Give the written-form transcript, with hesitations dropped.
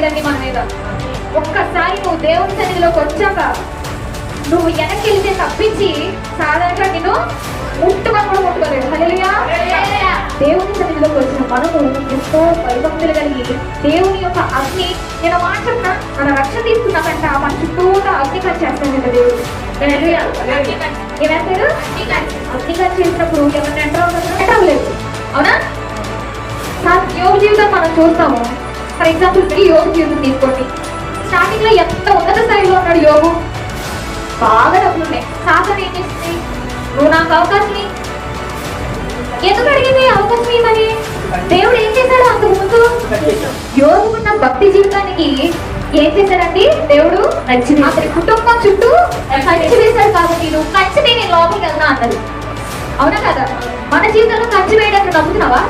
లేదండి మన మీద. ఒక్కసారి నువ్వు దేవుని సన్నిధిలోకి వచ్చాక నువ్వు వెనక్కి వెళ్తే తప్పించి సాధారణంగా నేను ముట్టుకొని కూడా ముట్టుకోలేదు. హల్లెలూయా. దేవుని సన్నిధిలోకి వచ్చిన మనము ఎంతో భయభక్తులు కలిగి దేవుని యొక్క అగ్ని, నేను మాట్లాడుతున్నా మన రక్షణ తీసుకున్నాకంట మన చుట్టూ అగ్ని కట్ చేస్తానంట దేవుడు. ఏమంటాడు? అగ్ని కట్ చేసినప్పుడు ఎవరిని ఎంటర్ అవ్వలేదు. అవునా? యోగ జీవితం మనం చూస్తాము. ఫర్ ఎగ్జాంపుల్ ఈ యోగ జీవితం తీసుకోండి. స్టార్టింగ్ లో ఎంత ఉన్నత స్థాయిలో ఉన్నాడు యోగు, బాగా డబ్బులు ఉన్నాయి. సాధన ఏం చేస్తుంది? నువ్వు నాకు అవకాశం ఎందుకు అడిగింది అవకాశం ఏమని? దేవుడు ఏం చేశాడు అంతకు ముందు? యోగుకున్న భక్తి జీవితానికి ఏం చేశాడండి దేవుడు? నచ్చింది. అతని కుటుంబం చుట్టూ కంచి వేశాడు కాబట్టి నువ్వు కంచి నేను లోపలికి వెళ్తా అన్నది. అవునా కదా? మన జీవితంలో కంచి వేయడానికి నమ్ముతున్నావా?